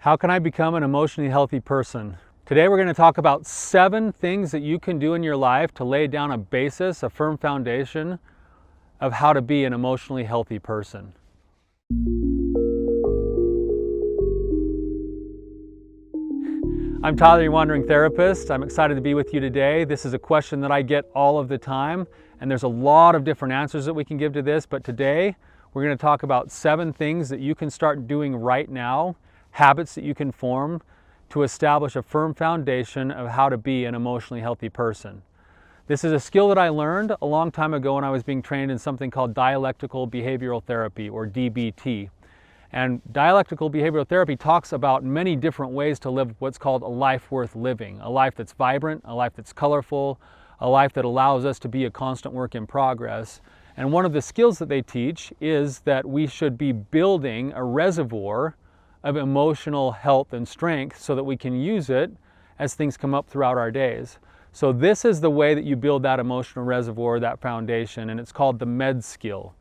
How can I become an emotionally healthy person? Today we're going to talk about 7 things that you can do in your life to lay down a basis, a firm foundation of how to be an emotionally healthy person. I'm Tyler, your wandering therapist. I'm excited to be with you today. This is a question that I get all of the time, and there's a lot of different answers that we can give to this, but today we're going to talk about 7 things that you can start doing right now, habits that you can form to establish a firm foundation of how to be an emotionally healthy person. This is a skill that I learned a long time ago when I was being trained in something called Dialectical Behavioral Therapy, or DBT. And Dialectical Behavioral Therapy talks about many different ways to live what's called a life worth living, a life that's vibrant, a life that's colorful, a life that allows us to be a constant work in progress. And one of the skills that they teach is that we should be building a reservoir of emotional health and strength so that we can use it as things come up throughout our days. So this is the way that you build that emotional reservoir, that foundation, and it's called the MEDDS skill.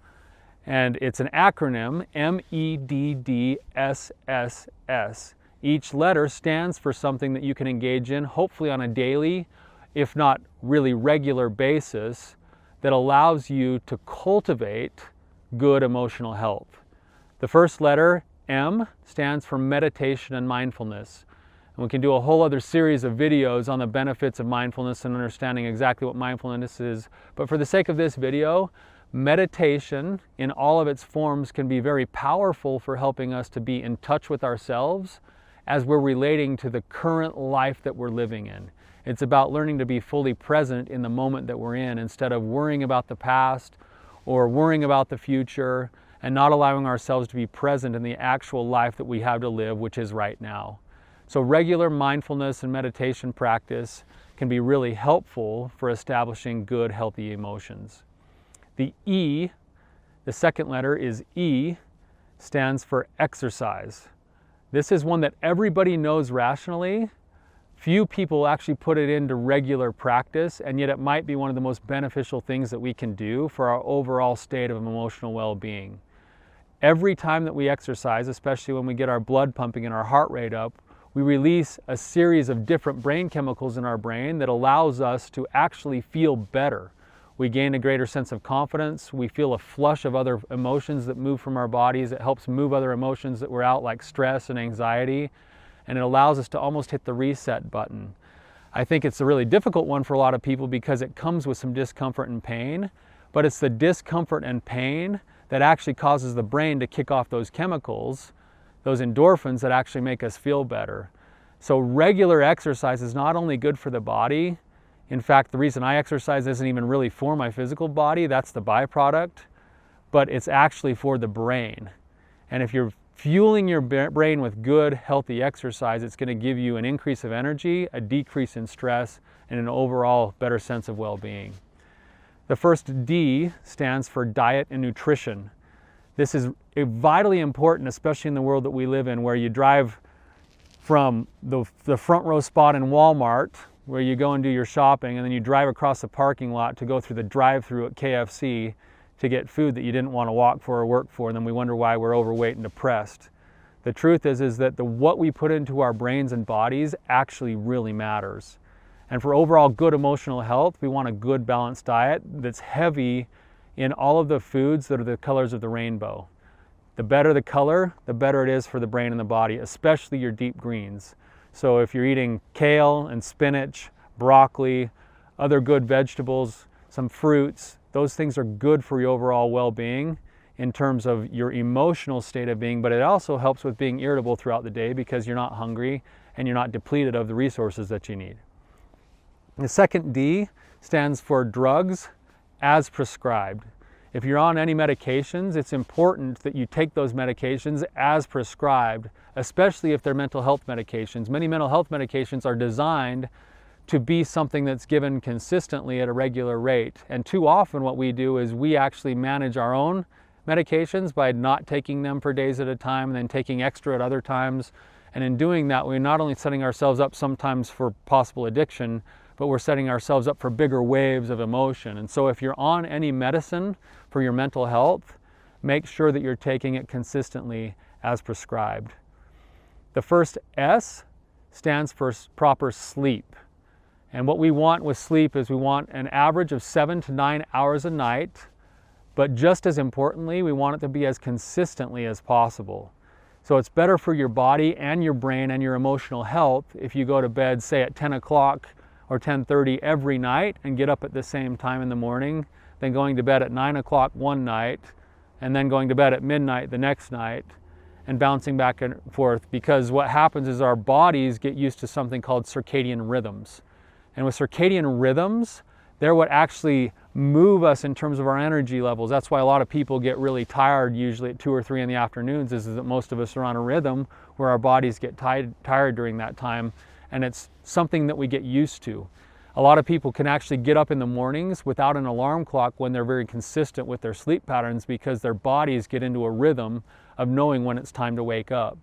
And it's an acronym, M.E.D.D.S.S.S. Each letter stands for something that you can engage in, hopefully on a daily, if not really regular basis, that allows you to cultivate good emotional health. The first letter, M, stands for meditation and mindfulness. And we can do a whole other series of videos on the benefits of mindfulness and understanding exactly what mindfulness is. But for the sake of this video, meditation in all of its forms can be very powerful for helping us to be in touch with ourselves as we're relating to the current life that we're living in. It's about learning to be fully present in the moment that we're in instead of worrying about the past or worrying about the future and not allowing ourselves to be present in the actual life that we have to live, which is right now. So regular mindfulness and meditation practice can be really helpful for establishing good, healthy emotions. The E, the second letter is E, stands for exercise. This is one that everybody knows rationally. Few people actually put it into regular practice, and yet it might be one of the most beneficial things that we can do for our overall state of emotional well-being. Every time that we exercise, especially when we get our blood pumping and our heart rate up, we release a series of different brain chemicals in our brain that allows us to actually feel better. We gain a greater sense of confidence. We feel a flush of other emotions that move from our bodies. It helps move other emotions that were out, like stress and anxiety, and it allows us to almost hit the reset button. I think it's a really difficult one for a lot of people because it comes with some discomfort and pain, but it's the discomfort and pain that actually causes the brain to kick off those chemicals, those endorphins that actually make us feel better. So regular exercise is not only good for the body. In fact, the reason I exercise isn't even really for my physical body, that's the byproduct, but it's actually for the brain. And if you're fueling your brain with good, healthy exercise, it's going to give you an increase of energy, a decrease in stress, and an overall better sense of well-being. The first D stands for diet and nutrition. This is vitally important, especially in the world that we live in, where you drive from the front row spot in Walmart, where you go and do your shopping, and then you drive across the parking lot to go through the drive-through at KFC to get food that you didn't want to walk for or work for, and then we wonder why we're overweight and depressed. The truth is that what we put into our brains and bodies actually really matters. And for overall good emotional health, we want a good balanced diet that's heavy in all of the foods that are the colors of the rainbow. The better the color, the better it is for the brain and the body, especially your deep greens. So if you're eating kale and spinach, broccoli, other good vegetables, some fruits, those things are good for your overall well-being in terms of your emotional state of being, but it also helps with being irritable throughout the day because you're not hungry and you're not depleted of the resources that you need. The second D stands for drugs as prescribed. If you're on any medications, it's important that you take those medications as prescribed, especially if they're mental health medications. Many mental health medications are designed to be something that's given consistently at a regular rate. And too often what we do is we actually manage our own medications by not taking them for days at a time and then taking extra at other times. And in doing that, we're not only setting ourselves up sometimes for possible addiction, but we're setting ourselves up for bigger waves of emotion. And so if you're on any medicine for your mental health, make sure that you're taking it consistently as prescribed. The first S stands for proper sleep. And what we want with sleep is we want an average of 7 to 9 hours a night, but just as importantly, we want it to be as consistently as possible. So it's better for your body and your brain and your emotional health if you go to bed, say at 10 o'clock or 10:30 every night and get up at the same time in the morning, than going to bed at 9 o'clock one night and then going to bed at midnight the next night and bouncing back and forth. Because what happens is our bodies get used to something called circadian rhythms. And with circadian rhythms, they're what actually move us in terms of our energy levels. That's why a lot of people get really tired usually at 2 or 3 in the afternoons, is that most of us are on a rhythm where our bodies get tired during that time, and it's something that we get used to. A lot of people can actually get up in the mornings without an alarm clock when they're very consistent with their sleep patterns, because their bodies get into a rhythm of knowing when it's time to wake up.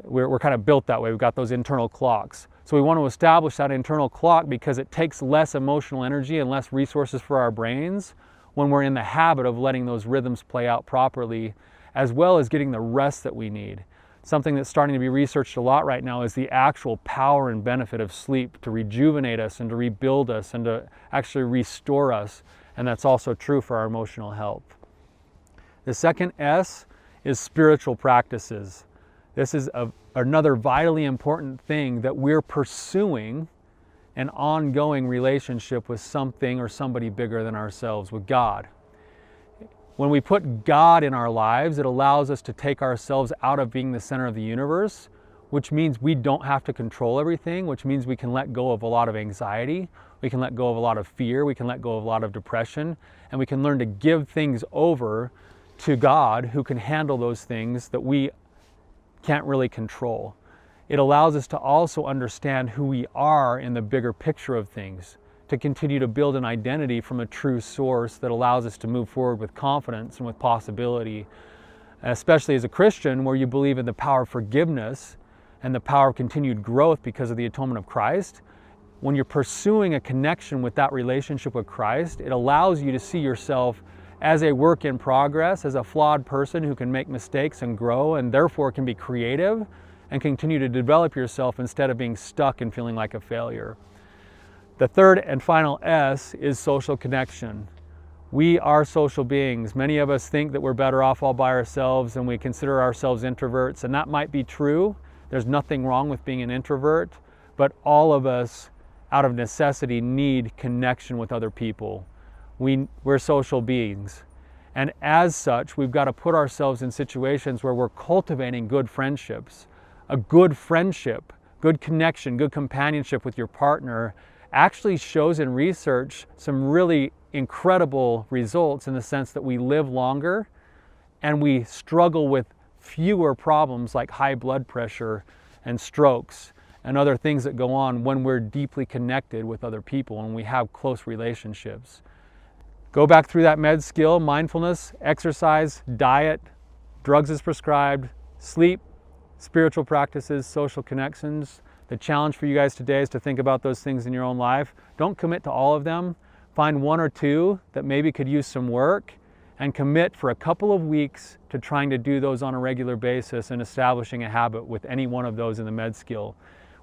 We're kind of built that way. We've got those internal clocks. So we want to establish that internal clock because it takes less emotional energy and less resources for our brains when we're in the habit of letting those rhythms play out properly, as well as getting the rest that we need. Something that's starting to be researched a lot right now is the actual power and benefit of sleep to rejuvenate us and to rebuild us and to actually restore us. And that's also true for our emotional health. The second S is spiritual practices. This is another vitally important thing, that we're pursuing an ongoing relationship with something or somebody bigger than ourselves, with God. When we put God in our lives, it allows us to take ourselves out of being the center of the universe, which means we don't have to control everything, which means we can let go of a lot of anxiety, we can let go of a lot of fear, we can let go of a lot of depression, and we can learn to give things over to God, who can handle those things that we can't really control. It allows us to also understand who we are in the bigger picture of things, to continue to build an identity from a true source that allows us to move forward with confidence and with possibility. Especially as a Christian, where you believe in the power of forgiveness and the power of continued growth because of the atonement of Christ, when you're pursuing a connection with that relationship with Christ, it allows you to see yourself as a work in progress, as a flawed person who can make mistakes and grow, and therefore can be creative and continue to develop yourself instead of being stuck and feeling like a failure. The third and final S is social connection. We are social beings. Many of us think that we're better off all by ourselves, and we consider ourselves introverts, and that might be true. There's nothing wrong with being an introvert, but all of us, out of necessity, need connection with other people. We're social beings, and as such, we've got to put ourselves in situations where we're cultivating good friendships. A good friendship, good connection, good companionship with your partner actually shows in research some really incredible results, in the sense that we live longer and we struggle with fewer problems like high blood pressure and strokes and other things that go on when we're deeply connected with other people and we have close relationships. Go back through that MED skill: mindfulness, exercise, diet, drugs as prescribed, sleep, spiritual practices, social connections. The challenge for you guys today is to think about those things in your own life. Don't commit to all of them. Find one or two that maybe could use some work, and commit for a couple of weeks to trying to do those on a regular basis and establishing a habit with any one of those in the MED skill.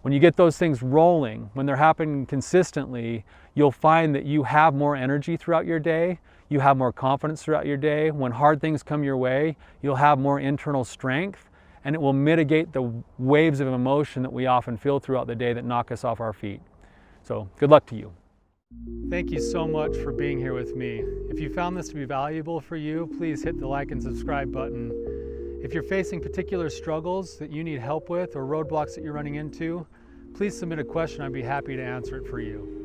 When you get those things rolling, when they're happening consistently, you'll find that you have more energy throughout your day, you have more confidence throughout your day. When hard things come your way, you'll have more internal strength, and it will mitigate the waves of emotion that we often feel throughout the day that knock us off our feet. So good luck to you. Thank you so much for being here with me. If you found this to be valuable for you, please hit the like and subscribe button. If you're facing particular struggles that you need help with, or roadblocks that you're running into, please submit a question. I'd be happy to answer it for you.